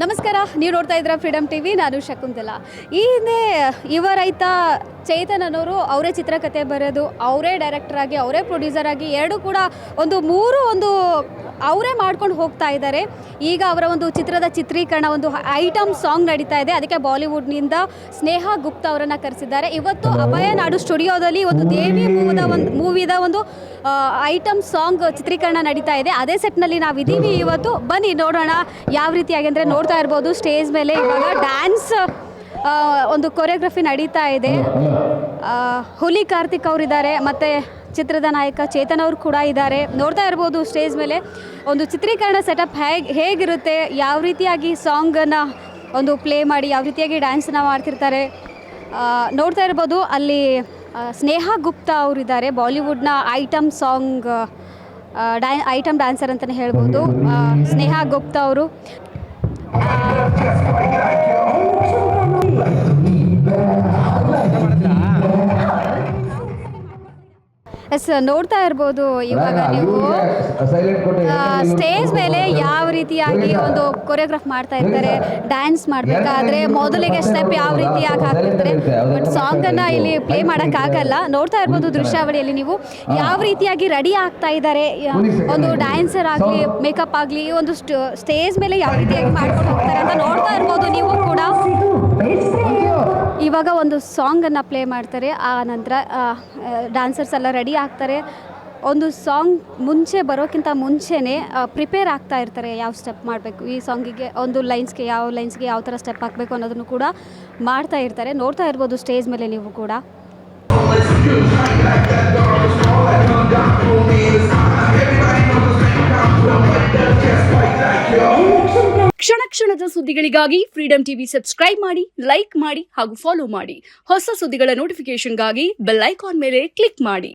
ನಮಸ್ಕಾರ, ನೀವು ನೋಡ್ತಾ ಇದ್ದೀರಾ ಫ್ರೀಡಮ್ ಟಿವಿ. ನಾನು ಶಕುಂತಲಾ. ಈ ಹಿಂದೆ ಯುವ ರೈತ ಚೇತನ್ ಅನ್ನೋರು ಅವರೇ ಚಿತ್ರಕಥೆ ಬರೆದು ಅವರೇ ಡೈರೆಕ್ಟರ್ ಆಗಿ ಅವರೇ ಪ್ರೊಡ್ಯೂಸರ್ ಆಗಿ ಎರಡು ಕೂಡ ಮೂರು ಅವರೇ ಮಾಡ್ಕೊಂಡು ಹೋಗ್ತಾ ಇದ್ದಾರೆ. ಈಗ ಅವರ ಒಂದು ಚಿತ್ರದ ಚಿತ್ರೀಕರಣ, ಒಂದು ಐಟಮ್ ಸಾಂಗ್ ನಡೀತಾ ಇದೆ. ಅದಕ್ಕೆ ಬಾಲಿವುಡ್ನಿಂದ ಸ್ನೇಹಾ ಗುಪ್ತಾ ಅವರನ್ನು ಕರೆಸಿದ್ದಾರೆ. ಇವತ್ತು ಅಭಯ ನಾಡು ಸ್ಟುಡಿಯೋದಲ್ಲಿ ಒಂದು ದೇವಿ ಮೂವಿದ ಒಂದು ಐಟಮ್ ಸಾಂಗ್ ಚಿತ್ರೀಕರಣ ನಡೀತಾ ಇದೆ. ಅದೇ ಸೆಟ್ನಲ್ಲಿ ನಾವಿದ್ದೀವಿ ಇವತ್ತು. ಬನ್ನಿ ನೋಡೋಣ ಯಾವ ರೀತಿಯಾಗಿ ಅಂದರೆ ನೋಡ್ತಾ ಇರ್ಬೋದು ಸ್ಟೇಜ್ ಮೇಲೆ ಇವಾಗ ಡ್ಯಾನ್ಸ್ ಒಂದು ಕೊರಿಯೋಗ್ರಫಿ ನಡೀತಾ ಇದೆ. ಹುಲಿ ಕಾರ್ತಿಕ್ ಅವರಿದ್ದಾರೆ, ಮತ್ತು ಚಿತ್ರದ ನಾಯಕ ಚೇತನ್ ಅವರು ಕೂಡ ಇದ್ದಾರೆ. ನೋಡ್ತಾ ಇರ್ಬೋದು ಸ್ಟೇಜ್ ಮೇಲೆ ಒಂದು ಚಿತ್ರೀಕರಣ ಸೆಟಪ್ ಹೇಗಿರುತ್ತೆ, ಯಾವ ರೀತಿಯಾಗಿ ಸಾಂಗನ್ನು ಒಂದು ಪ್ಲೇ ಮಾಡಿ ಯಾವ ರೀತಿಯಾಗಿ ಡ್ಯಾನ್ಸನ್ನು ಮಾಡ್ತಿರ್ತಾರೆ ನೋಡ್ತಾ ಇರ್ಬೋದು. ಅಲ್ಲಿ ಸ್ನೇಹಾ ಗುಪ್ತಾ ಅವರಿದ್ದಾರೆ, ಬಾಲಿವುಡ್ನ ಐಟಮ್ ಸಾಂಗ್ ಐಟಮ್ ಡ್ಯಾನ್ಸರ್ ಅಂತಲೇ ಹೇಳ್ಬೋದು. ಸ್ನೇಹಾ ಗುಪ್ತಾ ಅವರು ನೋಡ್ತಾ ಇರ್ಬೋದು. ಇವಾಗ ನೀವು ಸ್ಟೇಜ್ ಮೇಲೆ ಯಾವ ರೀತಿಯಾಗಿ ಒಂದು ಕೊರಿಯೋಗ್ರಾಫ್ ಮಾಡ್ತಾ ಇರ್ತಾರೆ. ಡ್ಯಾನ್ಸ್ ಮಾಡಬೇಕಾದ್ರೆ ಮೊದಲಿಗೆ ಸ್ಟೆಪ್ ಯಾವ ರೀತಿಯಾಗಿ ಹಾಕ್ತಿರ್ತಾರೆ, ಬಟ್ ಸಾಂಗನ್ನು ಇಲ್ಲಿ ಪ್ಲೇ ಮಾಡೋಕ್ಕಾಗಲ್ಲ. ನೋಡ್ತಾ ಇರ್ಬೋದು ದೃಶ್ಯಾವಳಿಯಲ್ಲಿ ನೀವು ಯಾವ ರೀತಿಯಾಗಿ ರೆಡಿ ಆಗ್ತಾ ಇದ್ದಾರೆ. ಒಂದು ಡ್ಯಾನ್ಸರ್ ಆಗಲಿ ಮೇಕಪ್ ಆಗಲಿ ಒಂದು ಸ್ಟೇಜ್ ಮೇಲೆ ಯಾವ ರೀತಿಯಾಗಿ ಮಾಡ್ಕೊಂಡು ಹೋಗ್ತಾರೆ ಅಂತ ನೋಡ್ತಾ ಇರ್ಬೋದು ನೀವು ಕೂಡ. ಇವಾಗ ಒಂದು ಸಾಂಗನ್ನು ಪ್ಲೇ ಮಾಡ್ತಾರೆ, ಆ ನಂತರ ಡ್ಯಾನ್ಸರ್ಸ್ ಎಲ್ಲ ರೆಡಿ ಆಗ್ತಾರೆ. ಒಂದು ಸಾಂಗ್ ಬರೋಕ್ಕಿಂತ ಮುಂಚೆನೇ ಪ್ರಿಪೇರ್ ಆಗ್ತಾ ಇರ್ತಾರೆ. ಯಾವ ಸ್ಟೆಪ್ ಮಾಡಬೇಕು, ಈ ಸಾಂಗಿಗೆ ಒಂದು ಲೈನ್ಸ್ಗೆ ಯಾವ ಥರ ಸ್ಟೆಪ್ ಹಾಕಬೇಕು ಅನ್ನೋದನ್ನು ಕೂಡ ಮಾಡ್ತಾ ಇರ್ತಾರೆ. ನೋಡ್ತಾ ಇರ್ಬೋದು ಸ್ಟೇಜ್ ಮೇಲೆ ನೀವು ಕೂಡ. ಕ್ಷಣ ಕ್ಷಣದ ಸುದ್ದಿಗಳಿಗಾಗಿ ಫ್ರೀಡಮ್ ಟಿವಿ ಸಬ್ಸ್ಕ್ರೈಬ್ ಮಾಡಿ, ಲೈಕ್ ಮಾಡಿ ಹಾಗೂ ಫಾಲೋ ಮಾಡಿ. ಹೊಸ ಸುದ್ದಿಗಳ ನೋಟಿಫಿಕೇಶನ್ಗಾಗಿ ಬೆಲ್ ಐಕಾನ್ ಮೇಲೆ ಕ್ಲಿಕ್ ಮಾಡಿ.